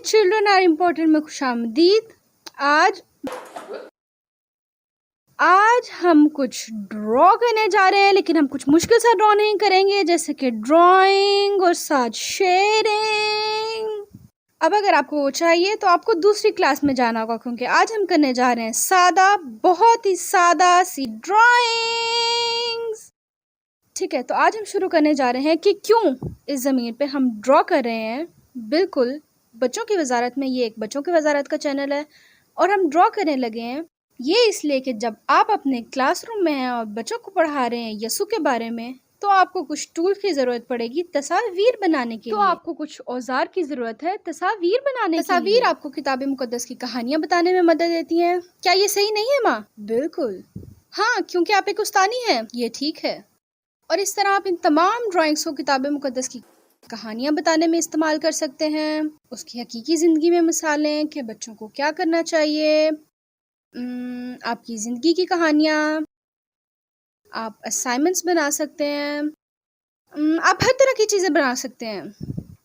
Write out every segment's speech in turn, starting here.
Children are important में खुशामदीद। आज आज हम कुछ ड्रॉ करने जा रहे हैं, लेकिन हम कुछ मुश्किल सा ड्रॉ नहीं करेंगे, जैसे कि ड्राइंग और साथ शेयरिंग। अब अगर आपको वो चाहिए तो आपको दूसरी क्लास में जाना होगा, क्योंकि आज हम करने जा रहे हैं सादा, बहुत ही सादा सी ड्राइंग्स। ठीक है, तो आज हम शुरू करने जा रहे हैं कि क्यों इस ज़मीन पे हम ड्रॉ कर रहे हैं। बिल्कुल बच्चों की वजारत में, ये एक बच्चों की वजारत का चैनल है और हम ड्रॉ करने लगे हैं ये इसलिए कि जब आप अपने क्लासरूम में हैं और बच्चों को पढ़ा रहे हैं यसु के बारे में, तो आपको कुछ टूल की ज़रूरत पड़ेगी तस्वीर बनाने के लिए। आपको कुछ औजार की ज़रूरत है तस्वीर बनाने के लिए। तस्वीर आपको किताब मुकद्दस की कहानियाँ बताने में मदद देती हैं। क्या ये सही नहीं है माँ? बिल्कुल हाँ, क्योंकि आप एक उस्तानी हैं, ये ठीक है। और इस तरह आप इन तमाम ड्राइंग्स को किताब मुकद्दस की कहानियाँ बताने में इस्तेमाल कर सकते हैं, उसकी हकीकी ज़िंदगी में मिसालें कि बच्चों को क्या करना चाहिए, आपकी ज़िंदगी की कहानियाँ, आप असाइनमेंट्स बना सकते हैं, आप हर तरह की चीज़ें बना सकते हैं।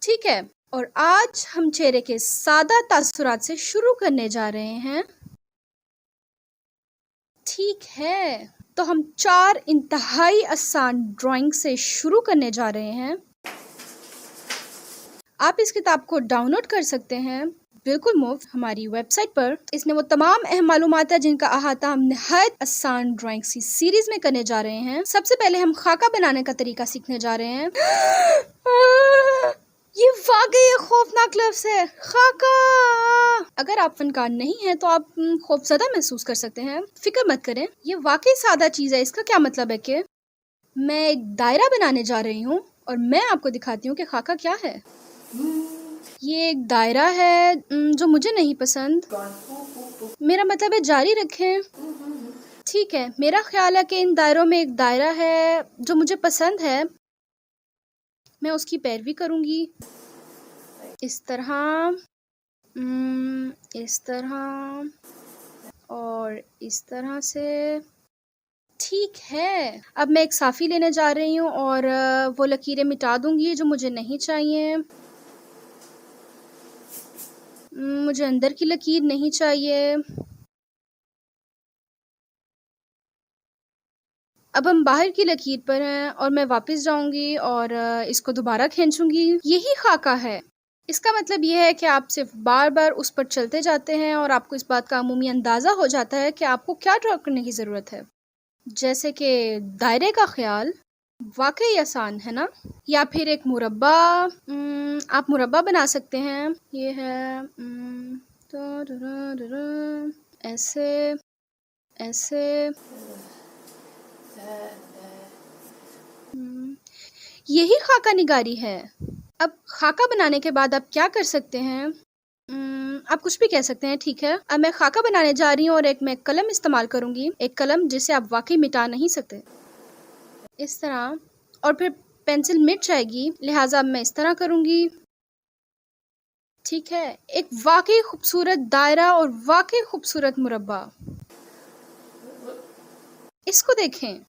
ठीक है, और आज हम चेहरे के सादा तासुरात से शुरू करने जा रहे हैं। ठीक है, तो हम 4 इंतहाई आसान ड्राइंग से शुरू करने जा रहे हैं। आप इस किताब को डाउनलोड कर सकते हैं बिल्कुल मुफ्त हमारी वेबसाइट पर। इसमें वो तमाम अहम मालूमात है जिनका अहाता हम निहायत आसान ड्राइंग की सीरीज में करने जा रहे हैं। सबसे पहले हम खाका बनाने का तरीका सीखने जा रहे हैं। ये वाकई एक खौफनाक लफ्ज़ है, खाका। अगर आप फनकार नहीं हैं तो आप खौफजदा महसूस कर सकते हैं। फिक्र मत करें, ये वाकई सादा चीज़ है। इसका क्या मतलब है कि मैं एक दायरा बनाने जा रही हूँ और मैं आपको दिखाती हूँ कि खाका क्या है। ये एक दायरा है जो मुझे नहीं पसंद। मेरा मतलब है जारी रखें। ठीक है, मेरा ख्याल है कि इन दायरों में एक दायरा है जो मुझे पसंद है, मैं उसकी पैरवी करूँगी। इस तरह, इस तरह और इस तरह से। ठीक है, अब मैं एक साफ़ी लेने जा रही हूँ और वो लकीरें मिटा दूँगी जो मुझे नहीं चाहिए। मुझे अंदर की लकीर नहीं चाहिए। अब हम बाहर की लकीर पर हैं और मैं वापस जाऊंगी और इसको दोबारा खींचूंगी। यही खाका है। इसका मतलब यह है कि आप सिर्फ बार बार उस पर चलते जाते हैं और आपको इस बात का अमूमी अंदाज़ा हो जाता है कि आपको क्या ड्रॉ करने की ज़रूरत है। जैसे कि दायरे का ख्याल, वाकई आसान है ना। या फिर एक मुरब्बा, आप मुरब्बा बना सकते हैं। ये है ऐसे ऐसे। यही खाका निगारी है। अब खाका बनाने के बाद आप क्या कर सकते हैं? आप कुछ भी कह सकते हैं, ठीक है। अब मैं खाका बनाने जा रही हूँ और मैं कलम इस्तेमाल करूँगी, एक कलम जिसे आप वाकई मिटा नहीं सकते। इस तरह, और फिर पेंसिल मिट जाएगी, लिहाजा अब मैं इस तरह करूँगी। ठीक है, एक वाकई खूबसूरत दायरा और वाकई खूबसूरत मुरब्बा। इसको देखें,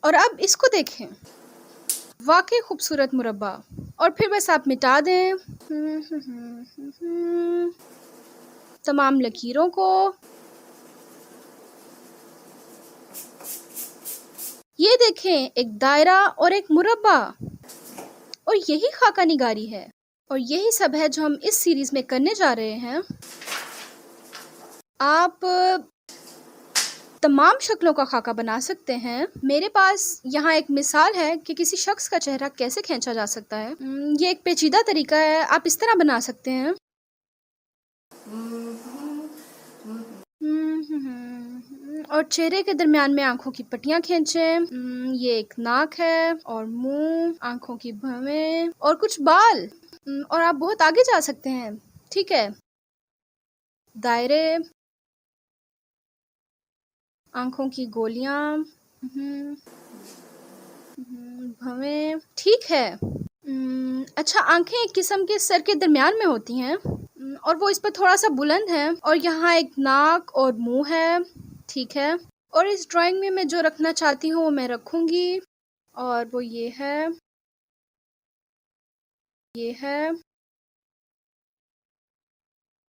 और अब इसको देखें, वाकई खूबसूरत मुरब्बा। और फिर बस आप मिटा दें तमाम लकीरों को। ये देखें, एक दायरा और एक मुरब्बा। और यही खाका निगारी है और यही सब है जो हम इस सीरीज में करने जा रहे हैं। आप तमाम शक्लों का खाका बना सकते हैं। मेरे पास यहाँ एक मिसाल है कि किसी शख्स का चेहरा कैसे खींचा जा सकता है। ये एक पेचीदा तरीका है, आप इस तरह बना सकते हैं। और चेहरे के दरमियान में आंखों की पट्टियां खींचें। ये एक नाक है और मुंह, आंखों की भवें और कुछ बाल। और आप बहुत आगे जा सकते हैं। ठीक है, दायरे, आंखों की गोलियां, भवें। ठीक है। अच्छा, आंखें एक किस्म के सर के दरमियान में होती हैं और वो इस पर थोड़ा सा बुलंद है और यहाँ एक नाक और मुंह है। ठीक है, और इस ड्राइंग में मैं जो रखना चाहती हूँ वो मैं रखूँगी और वो ये है, ये है।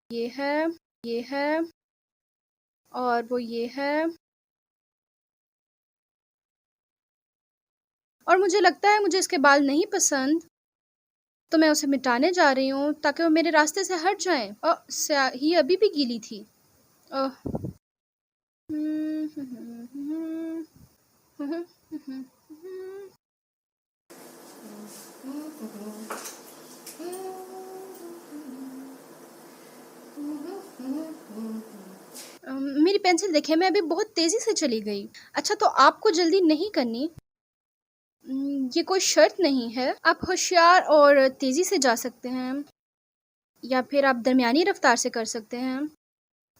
ये है, ये है, और वो ये है। और मुझे लगता है मुझे इसके बाल नहीं पसंद, तो मैं उसे मिटाने जा रही हूँ ताकि वो मेरे रास्ते से हट जाएं। स्याही अभी भी गीली थी। ओह। मेरी पेंसिल देखिए, मैं अभी बहुत तेजी से चली गई। अच्छा, तो आपको जल्दी नहीं करनी। ये कोई शर्त नहीं है। आप होशियार और तेजी से जा सकते हैं, या फिर आप दरमियानी रफ्तार से कर सकते हैं।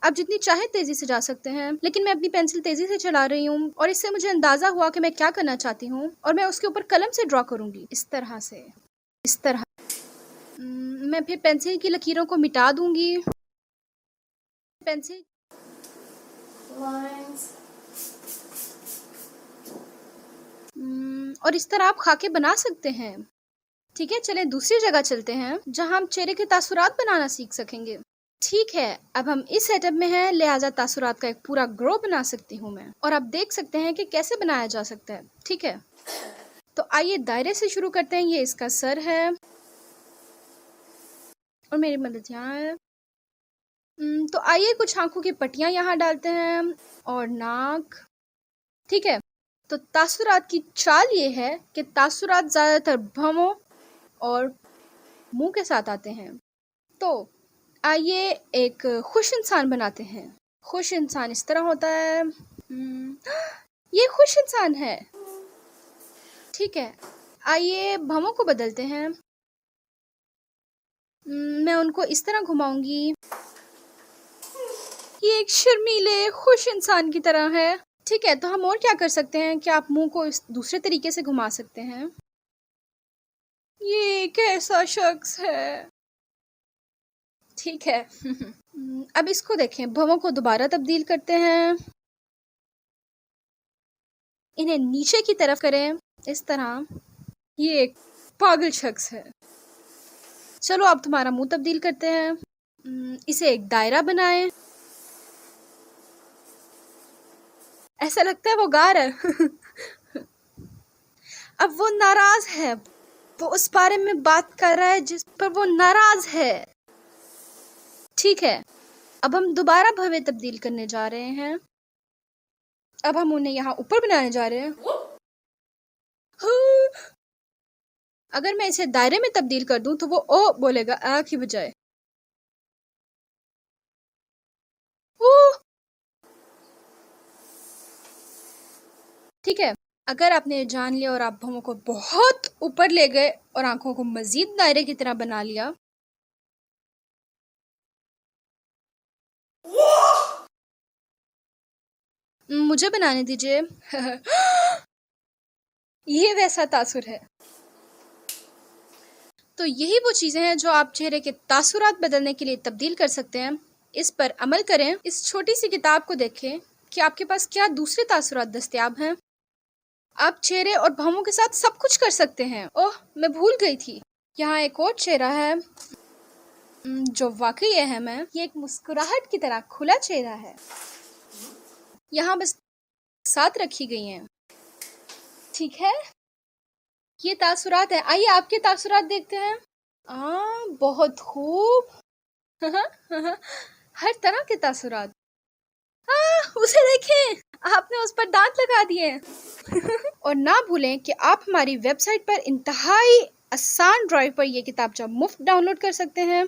आप जितनी चाहे तेजी से जा सकते हैं, लेकिन मैं अपनी पेंसिल तेजी से चला रही हूँ और इससे मुझे अंदाजा हुआ कि मैं क्या करना चाहती हूँ, और मैं उसके ऊपर कलम से ड्रॉ करूंगी, इस तरह से, इस तरह। मैं फिर पेंसिल की लकीरों को मिटा दूंगी। Pencil lines. और इस तरह आप खाके बना सकते हैं। ठीक है, चलें दूसरी जगह चलते हैं जहां हम चेहरे के तासुरात बनाना सीख सकेंगे। ठीक है, अब हम इस सेटअप में हैं, लिहाजा तासुरात का एक पूरा ग्रो बना सकती हूँ मैं, और आप देख सकते हैं कि कैसे बनाया जा सकता है। ठीक है, तो आइए दायरे से शुरू करते हैं। ये इसका सर है, और मेरी मदद यहाँ है। तो आइए कुछ आंखों की पट्टियां यहाँ डालते हैं, और नाक। ठीक है, तो तासुरात की चाल ये है कि तासुरात ज्यादातर भौहों और मुंह के साथ आते हैं। तो आइए एक खुश इंसान बनाते हैं। खुश इंसान इस तरह होता है। ये खुश इंसान है। ठीक है, आइए भौहों को बदलते हैं। मैं उनको इस तरह घुमाऊंगी। ये एक शर्मीले खुश इंसान की तरह है। ठीक है, तो हम और क्या कर सकते हैं कि आप मुंह को इस दूसरे तरीके से घुमा सकते हैं। ये कैसा शख्स है। ठीक है। अब इसको देखें, भवों को दोबारा तब्दील करते हैं। इन्हें नीचे की तरफ करें, इस तरह। ये एक पागल शख्स है। चलो अब तुम्हारा मुंह तब्दील करते हैं। इसे एक दायरा बनाएं। ऐसा लगता है वो गा रहा है। अब वो नाराज है। वो उस बारे में बात कर रहा है जिस पर वो नाराज है। ठीक है, अब हम दोबारा भव्य तब्दील करने जा रहे हैं। अब हम उन्हें यहाँ ऊपर बनाने जा रहे हैं। अगर मैं इसे दायरे में तब्दील कर दूं तो वो ओ बोलेगा, आ की बजाय। ठीक है, अगर आपने जान लिया और आप भवों को बहुत ऊपर ले गए और आंखों को मजीद दायरे की तरह बना लिया, मुझे बनाने दीजिए। ये वैसा तासुर है। तो यही वो चीजें हैं जो आप चेहरे के तासुरात बदलने के लिए तब्दील कर सकते हैं। इस पर अमल करें। इस छोटी सी किताब को देखें कि आपके पास क्या दूसरे तासुरात दस्तयाब हैं। आप चेहरे और भौहों के साथ सब कुछ कर सकते हैं। ओह, मैं भूल गई थी, यहाँ एक और चेहरा है जो वाकई अहम है। ये एक मुस्कुराहट की तरह खुला चेहरा है। यहाँ बस साथ रखी गई हैं। ठीक है, ये तासुरात है। आइए आपके तासुरात देखते हैं। बहुत खूब। हर तरह के तासुरात। उसे देखें, आपने उस पर दांत लगा दिए। और ना भूलें कि आप हमारी वेबसाइट पर इंतहाई आसान ड्राइव पर यह किताबचा मुफ्त डाउनलोड कर सकते हैं।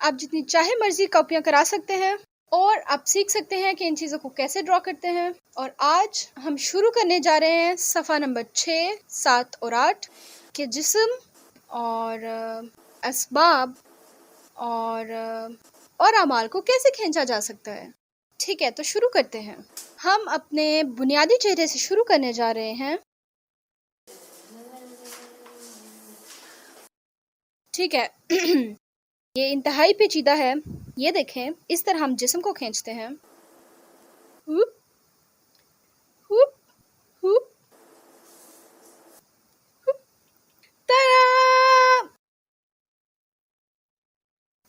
आप जितनी चाहे मर्जी कॉपियां करा सकते हैं, और आप सीख सकते हैं कि इन चीज़ों को कैसे ड्रॉ करते हैं। और आज हम शुरू करने जा रहे हैं सफ़ा नंबर 6, 7 और 8 के जिस्म और असबाब और अमाल को कैसे खींचा जा सकता है। ठीक है, तो शुरू करते हैं। हम अपने बुनियादी चेहरे से शुरू करने जा रहे हैं। ठीक है। ये इंतहाई पेचीदा है। ये देखें, इस तरह हम जिस्म को खींचते हैं। हुप, हुप, हुप, हुप, तड़ा!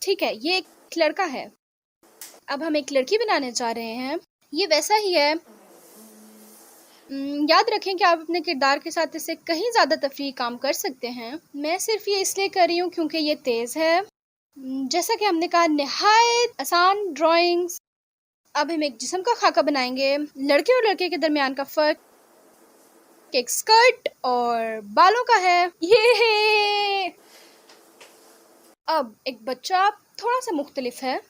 ठीक है, ये एक लड़का है। अब हम एक लड़की बनाने जा रहे हैं। ये वैसा ही है। याद रखें कि आप अपने किरदार के साथ इससे कहीं ज़्यादा तफरीही काम कर सकते हैं। मैं सिर्फ ये इसलिए कर रही हूँ क्योंकि ये तेज़ है। जैसा कि हमने कहा, निहायत आसान ड्राइंग्स। अब हम एक जिस्म का खाका बनाएंगे। लड़के और लड़के के दरमियान का फ़र्क एक स्कर्ट और बालों का है। ये अब एक बच्चा थोड़ा सा मुख्तलिफ है।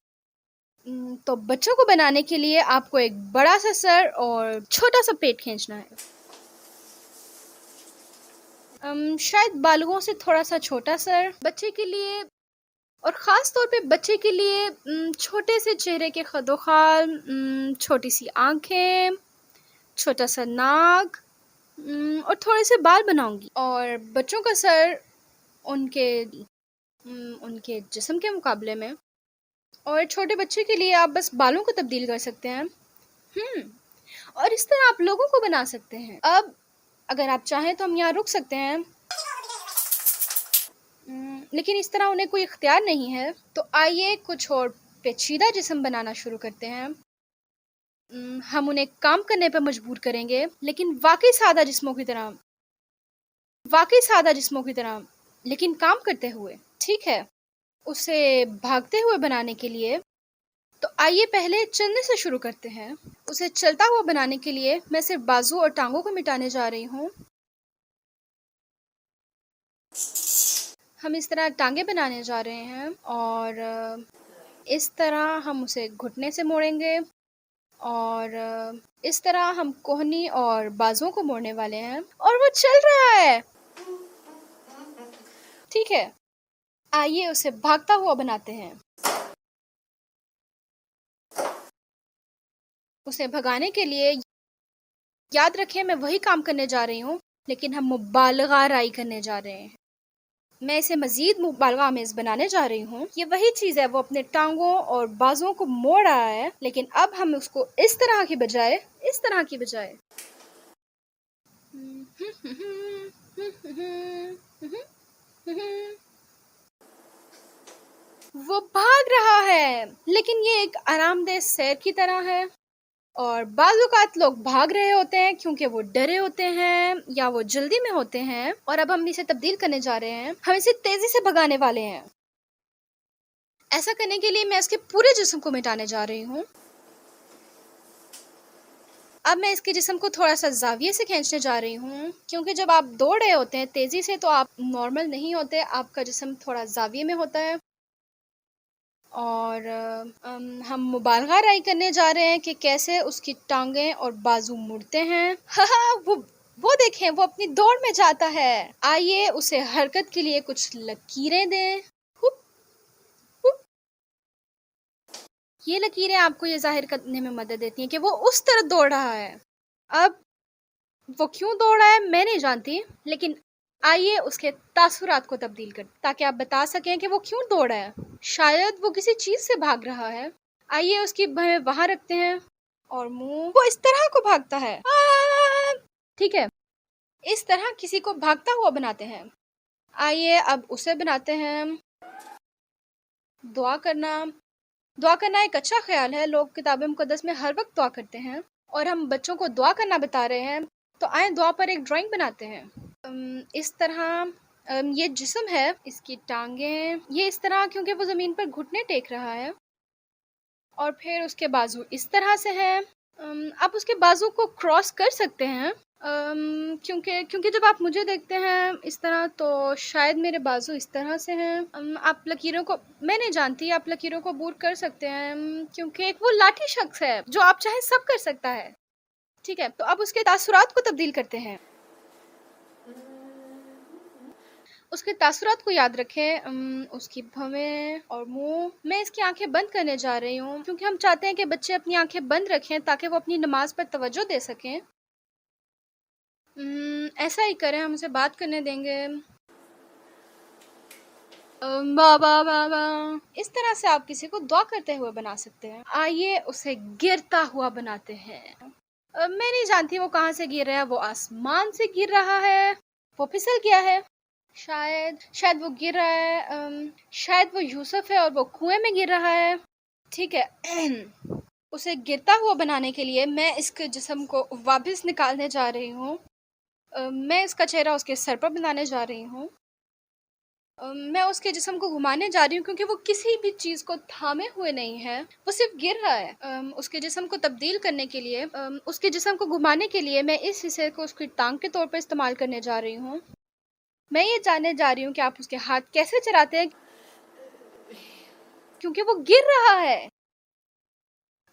तो बच्चों को बनाने के लिए आपको एक बड़ा सा सर और छोटा सा पेट खींचना है। शायद बालुओं से थोड़ा सा छोटा सर बच्चे के लिए, और ख़ास तौर पे बच्चे के लिए छोटे से चेहरे के खदोखाल, छोटी सी आंखें, छोटा सा नाक, और थोड़े से बाल बनाऊंगी। और बच्चों का सर उनके जिस्म के मुकाबले में, और छोटे बच्चे के लिए आप बस बालों को तब्दील कर सकते हैं। और इस तरह आप लोगों को बना सकते हैं। अब अगर आप चाहें तो हम यहाँ रुक सकते हैं, लेकिन इस तरह उन्हें कोई इख्तियार नहीं है। तो आइए कुछ और पेचीदा जिस्म बनाना शुरू करते हैं। हम उन्हें काम करने पर मजबूर करेंगे, लेकिन वाकई सादा जिस्मों की तरह, लेकिन काम करते हुए। ठीक है, उसे भागते हुए बनाने के लिए तो आइए पहले चलने से शुरू करते हैं। उसे चलता हुआ बनाने के लिए मैं सिर्फ बाजू और टांगों को मिटाने जा रही हूँ। हम इस तरह टांगे बनाने जा रहे हैं, और इस तरह हम उसे घुटने से मोड़ेंगे, और इस तरह हम कोहनी और बाजुओं को मोड़ने वाले हैं। और वो चल रहा है। ठीक है, आइए उसे भागता हुआ बनाते हैं। उसे भगाने के लिए याद रखें मैं वही काम करने जा रही हूँ, लेकिन हम मुबालगा राई करने जा रहे हैं। मैं इसे मजीद मुबालगा आमेज़ बनाने जा रही हूँ। ये वही चीज़ है, वो अपने टांगों और बाजुओं को मोड़ रहा है, लेकिन अब हम उसको इस तरह की बजाय वो भाग रहा है, लेकिन ये एक आरामदेह सैर की तरह है। और बाज़ औक़ात लोग भाग रहे होते हैं क्योंकि वो डरे होते हैं या वो जल्दी में होते हैं। और अब हम इसे तब्दील करने जा रहे हैं। हम इसे तेजी से भगाने वाले हैं। ऐसा करने के लिए मैं इसके पूरे जिस्म को मिटाने जा रही हूँ। अब मैं इसके जिस्म को थोड़ा सा जाविये से खींचने जा रही हूँ, क्योंकि जब आप दौड़ रहे होते हैं तेजी से तो आप नॉर्मल नहीं होते, आपका जिस्म थोड़ा जाविये में होता है। और हम मुबालगा राई करने जा रहे हैं कि कैसे उसकी टांगें और बाजू मुड़ते हैं। वो देखें, वो अपनी दौड़ में जाता है। आइए उसे हरकत के लिए कुछ लकीरें दें। Hoop, hoop. ये लकीरें आपको ये जाहिर करने में मदद देती हैं कि वो उस तरफ दौड़ रहा है। अब वो क्यों दौड़ रहा है मैं नहीं जानती, लेकिन आइए उसके तासुरात को तब्दील कर, ताकि आप बता सकें कि वो क्यों दौड़ रहा है। शायद वो किसी चीज से भाग रहा है। आइए उसकी भवें वहां रखते हैं, और मुंह वो इस तरह को भागता है। ठीक है, इस तरह किसी को भागता हुआ बनाते हैं। आइए अब उसे बनाते हैं। दुआ करना एक अच्छा ख्याल है। लोग किताब मुकद्दस में हर वक्त दुआ करते हैं, और हम बच्चों को दुआ करना बता रहे हैं। तो आए दुआ पर एक ड्राइंग बनाते हैं। इस तरह ये जिस्म है, इसकी टांगें ये इस तरह, क्योंकि वो ज़मीन पर घुटने टेक रहा है। और फिर उसके बाजू इस तरह से हैं। आप उसके बाजू को क्रॉस कर सकते हैं, क्योंकि जब आप मुझे देखते हैं इस तरह तो शायद मेरे बाजू इस तरह से हैं। आप लकीरों को, मैं नहीं जानती, आप लकीरों को बूर कर सकते हैं, क्योंकि एक वो लाठी शख्स है जो आप चाहे सब कर सकता है। ठीक है, तो अब उसके तासुरात को तब्दील करते हैं। उसके तासुरात को याद रखें। उसकी भवें और मुंह, मैं इसकी आंखें बंद करने जा रही हूँ, क्योंकि हम चाहते हैं कि बच्चे अपनी आंखें बंद रखें ताकि वो अपनी नमाज पर तवज्जो दे सकें। ऐसा ही करें, हम उसे बात करने देंगे। बाबा बाबा, इस तरह से आप किसी को दुआ करते हुए बना सकते हैं। आइए उसे गिरता हुआ बनाते हैं। मैं नहीं जानती वो कहाँ से गिर रहा है, वो आसमान से गिर रहा है, वो फिसल गया है। शायद वो गिर रहा है। शायद वो यूसुफ है और वो कुएं में गिर रहा है। ठीक है। उसे गिरता हुआ बनाने के लिए मैं इसके जिस्म को वापस निकालने जा रही हूँ। मैं इसका चेहरा उसके सर पर बनाने जा रही हूँ। मैं उसके जिस्म को घुमाने जा रही हूँ क्योंकि वो किसी भी चीज को थामे हुए नहीं है, वो सिर्फ गिर रहा है। उसके जिस्म को तब्दील करने के लिए, उसके जिस्म को घुमाने के लिए मैं इस हिस्से को उसकी टांग के तौर पर इस्तेमाल करने जा रही हूँ। मैं ये जानने जा रही हूँ कि आप उसके हाथ कैसे चलाते हैं क्योंकि वो गिर रहा है।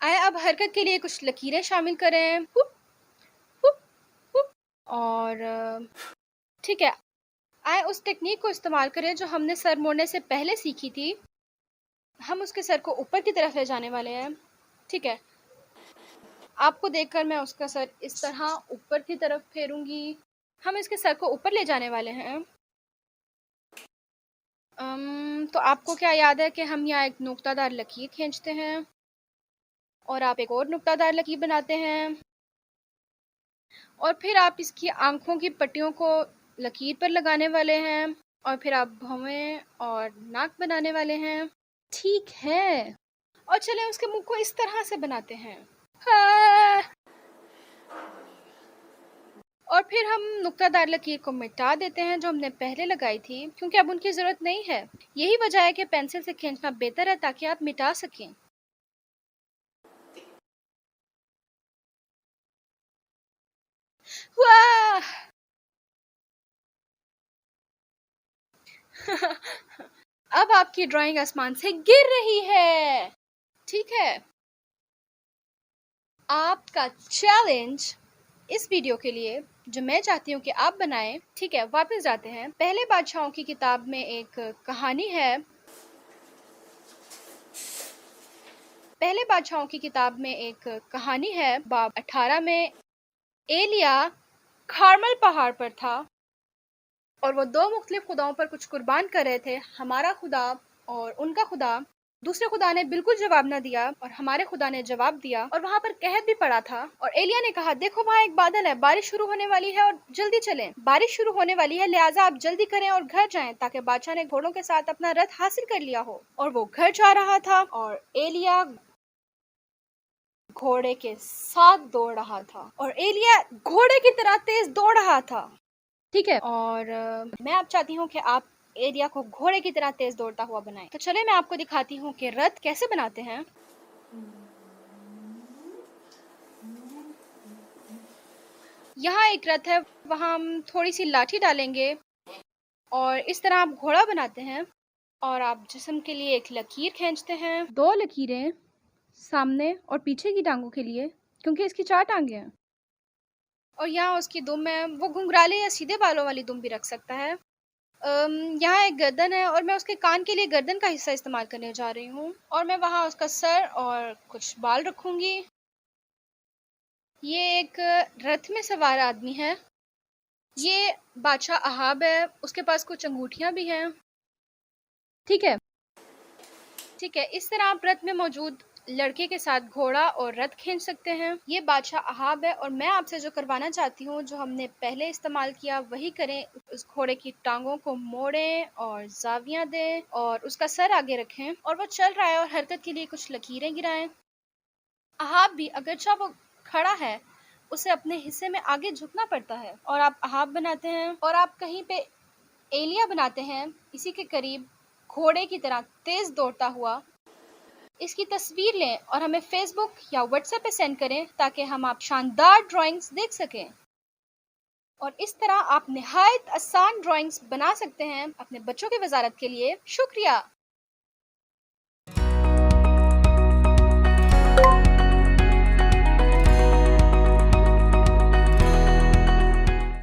आए अब हरकत के लिए कुछ लकीरें शामिल करें। Hoop, hoop, hoop. और ठीक है, आए उस टेक्निक को इस्तेमाल करें जो हमने सर मोड़ने से पहले सीखी थी। हम उसके सर को ऊपर की तरफ ले जाने वाले हैं। ठीक है, आपको देखकर मैं उसका सर इस तरह ऊपर की तरफ फेरूंगी। हम इसके सर को ऊपर ले जाने वाले हैं। तो आपको क्या याद है कि हम यहाँ एक नुक्तादार लकीर खींचते हैं और आप एक और नुक्तादार लकीर बनाते हैं और फिर आप इसकी आंखों की पट्टियों को लकीर पर लगाने वाले हैं और फिर आप भौहें और नाक बनाने वाले हैं। ठीक है, और चलें उसके मुंह को इस तरह से बनाते हैं। हाँ। और फिर हम नुक्तादार लकीर को मिटा देते हैं जो हमने पहले लगाई थी क्योंकि अब उनकी जरूरत नहीं है। यही वजह है कि पेंसिल से खींचना बेहतर है ताकि आप मिटा सकें। वाह! अब आपकी ड्राइंग आसमान से गिर रही है। ठीक है, आपका चैलेंज इस वीडियो के लिए जो मैं चाहती हूँ कि आप बनाएं। ठीक है, वापस जाते हैं। पहले बादशाहों की किताब में एक कहानी है। पहले बादशाहों की किताब में एक कहानी है। बाब 18 में एलिया खारमल पहाड़ पर था और वो दो मुख्तलिफ खुदाओं पर कुछ कुर्बान कर रहे थे, हमारा खुदा और उनका खुदा। दूसरे खुदा ने बिल्कुल जवाब ना दिया और हमारे खुदा ने जवाब दिया और वहाँ पर कहर भी पड़ा था। और एलिया ने कहा, देखो वहाँ एक बादल है, बारिश शुरू होने वाली है और जल्दी चलें। बारिश शुरू होने वाली है, लिहाजा आप जल्दी करें और घर जाएं ताकि बादशाह ने घोड़ों के साथ अपना रथ हासिल कर लिया हो। और वो घर जा रहा था और एलिया घोड़े के साथ दौड़ रहा था और एलिया घोड़े की तरह तेज दौड़ रहा था। ठीक है, और मैं अब चाहती हूँ कि आप एलिया को घोड़े की तरह तेज दौड़ता हुआ बनाएं। तो चले मैं आपको दिखाती हूँ कि रथ कैसे बनाते हैं। यहाँ एक रथ है, वहाँ हम थोड़ी सी लाठी डालेंगे और इस तरह आप घोड़ा बनाते हैं। और आप जिस्म के लिए एक लकीर खींचते हैं, दो लकीरें सामने और पीछे की टांगों के लिए क्योंकि इसकी 4 टांगे हैं। और यहाँ उसकी दुम है, वो घुंघराले या सीधे बालों वाली दुम भी रख सकता है। यहाँ एक गर्दन है और मैं उसके कान के लिए गर्दन का हिस्सा इस्तेमाल करने जा रही हूँ और मैं वहाँ उसका सर और कुछ बाल रखूँगी। ये एक रथ में सवार आदमी है। ये बादशाह अहाब है, उसके पास कुछ अंगूठियाँ भी हैं। ठीक है, ठीक है, इस तरह आप रथ में मौजूद लड़के के साथ घोड़ा और रथ खींच सकते हैं। ये बादशाह अहाब है और मैं आपसे जो करवाना चाहती हूँ, जो हमने पहले इस्तेमाल किया वही करें। उस घोड़े की टांगों को मोड़ें और जावियां दें और उसका सर आगे रखें और वो चल रहा है और हरकत के लिए कुछ लकीरें गिराएं। अहाब भी अगरचा वो खड़ा है, उसे अपने हिस्से में आगे झुकना पड़ता है। और आप अहाब बनाते हैं और आप कहीं पे एलिया बनाते हैं, इसी के करीब घोड़े की तरह तेज दौड़ता हुआ। इसकी तस्वीर लें और हमें फेसबुक या व्हाट्सएप पे सेंड करें ताकि हम आप शानदार ड्राइंग्स देख सकें। और इस तरह आप निहायत आसान ड्राइंग्स बना सकते हैं। अपने बच्चों की वजारत के लिए शुक्रिया।